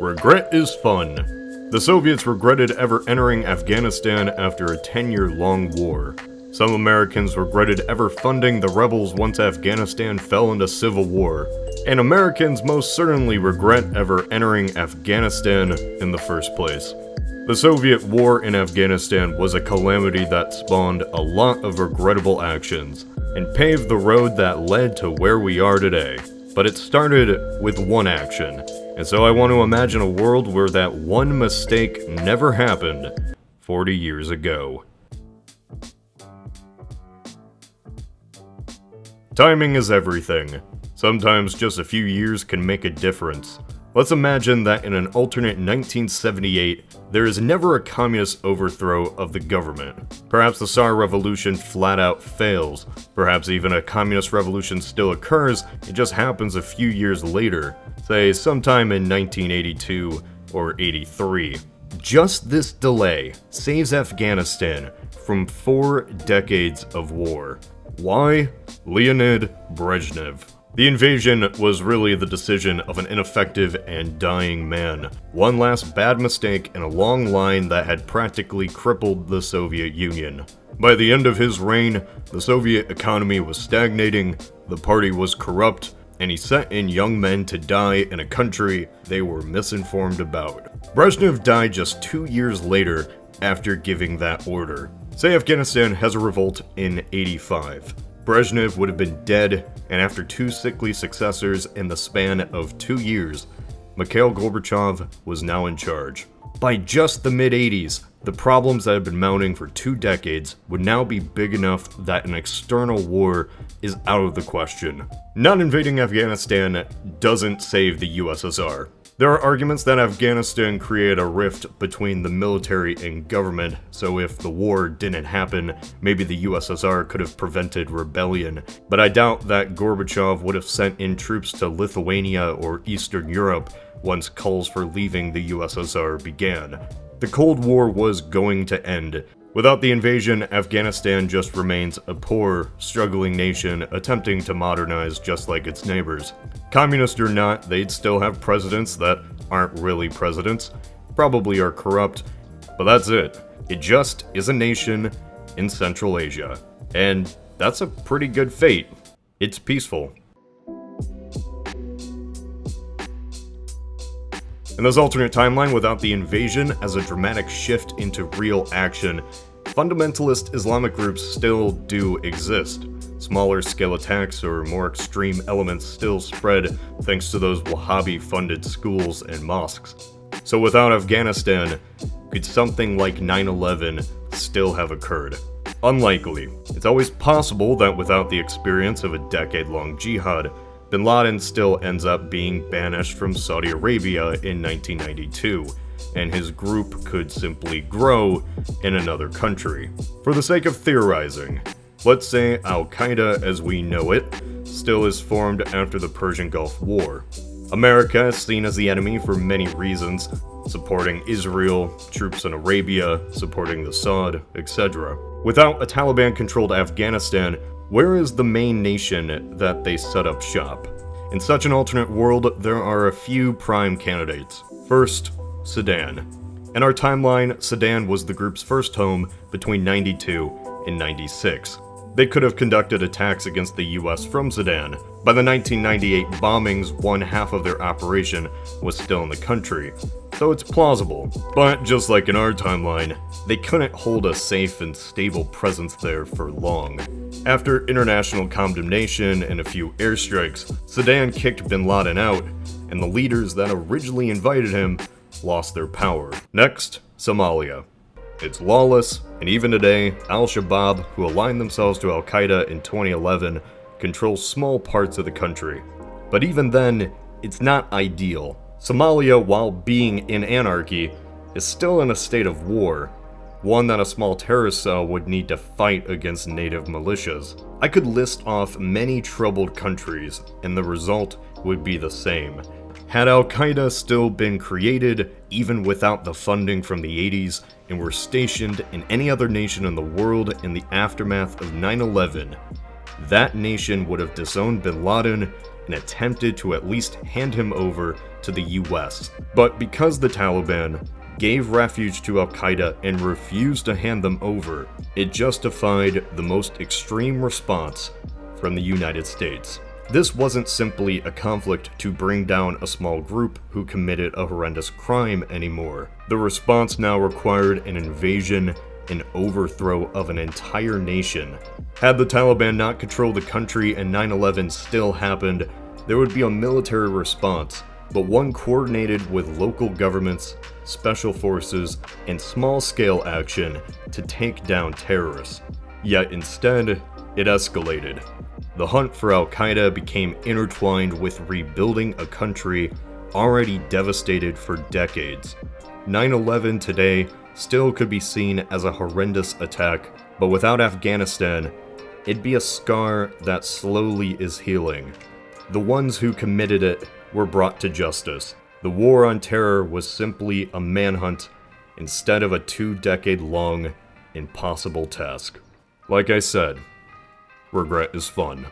Regret is fun. The Soviets regretted ever entering Afghanistan after a 10-year-long war. Some Americans regretted ever funding the rebels once Afghanistan fell into civil war. And Americans most certainly regret ever entering Afghanistan in the first place. The Soviet war in Afghanistan was a calamity that spawned a lot of regrettable actions and paved the road that led to where we are today. But it started with one action. And so I want to imagine a world where that one mistake never happened 40 years ago. Timing is everything. Sometimes just a few years can make a difference. Let's imagine that in an alternate 1978, there is never a communist overthrow of the government. Perhaps the Tsar Revolution flat out fails. Perhaps even a communist revolution still occurs, it just happens a few years later. Say sometime in 1982 or 83. Just this delay saves Afghanistan from 4 decades of war. Why? Leonid Brezhnev. The invasion was really the decision of an ineffective and dying man. One last bad mistake in a long line that had practically crippled the Soviet Union. By the end of his reign, the Soviet economy was stagnating, the party was corrupt, and he sent in young men to die in a country they were misinformed about. Brezhnev died just 2 years later after giving that order. Say Afghanistan has a revolt in 85. Brezhnev would have been dead, and after 2 sickly successors in the span of 2 years, Mikhail Gorbachev was now in charge. By just the mid-80s, the problems that had been mounting for 2 decades would now be big enough that an external war is out of the question. Not invading Afghanistan doesn't save the USSR. There are arguments that Afghanistan created a rift between the military and government, so if the war didn't happen, maybe the USSR could have prevented rebellion. But I doubt that Gorbachev would have sent in troops to Lithuania or Eastern Europe once calls for leaving the USSR began. The Cold War was going to end. Without the invasion, Afghanistan just remains a poor, struggling nation attempting to modernize just like its neighbors. Communist or not, they'd still have presidents that aren't really presidents, probably are corrupt, but that's it. It just is a nation in Central Asia. And that's a pretty good fate. It's peaceful. In this alternate timeline, without the invasion as a dramatic shift into real action, fundamentalist Islamic groups still do exist. Smaller scale attacks or more extreme elements still spread thanks to those Wahhabi-funded schools and mosques. So without Afghanistan, could something like 9/11 still have occurred? Unlikely. It's always possible that without the experience of a decade-long jihad, Bin Laden still ends up being banished from Saudi Arabia in 1992, and his group could simply grow in another country. For the sake of theorizing, let's say Al-Qaeda as we know it still is formed after the Persian Gulf War. America is seen as the enemy for many reasons, supporting Israel, troops in Arabia, supporting the Saud, etc. Without a Taliban-controlled Afghanistan, where is the main nation that they set up shop? In such an alternate world, there are a few prime candidates. First, Sudan. In our timeline, Sudan was the group's first home between 92 and 96. They could have conducted attacks against the US from Sudan. By the 1998 bombings, one half of their operation was still in the country, so it's plausible. But just like in our timeline, they couldn't hold a safe and stable presence there for long. After international condemnation and a few airstrikes, Sudan kicked bin Laden out, and the leaders that originally invited him lost their power. Next, Somalia. It's lawless, and even today, Al-Shabaab, who aligned themselves to Al-Qaeda in 2011, control small parts of the country. But even then, it's not ideal. Somalia, while being in anarchy, is still in a state of war, one that a small terrorist cell would need to fight against native militias. I could list off many troubled countries, and the result would be the same. Had Al-Qaeda still been created, even without the funding from the 80s, and were stationed in any other nation in the world in the aftermath of 9/11, that nation would have disowned bin Laden and attempted to at least hand him over to the US. But because the Taliban gave refuge to Al-Qaeda and refused to hand them over, it justified the most extreme response from the United States. This wasn't simply a conflict to bring down a small group who committed a horrendous crime anymore. The response now required an invasion and overthrow of an entire nation. Had the Taliban not controlled the country and 9/11 still happened, there would be a military response, but one coordinated with local governments, special forces, and small-scale action to take down terrorists. Yet instead, it escalated. The hunt for Al-Qaeda became intertwined with rebuilding a country already devastated for decades. 9/11 today still could be seen as a horrendous attack, but without Afghanistan, it'd be a scar that slowly is healing. The ones who committed it were brought to justice. The war on terror was simply a manhunt instead of a 2-decade-long, impossible task. Like I said, regret is fun.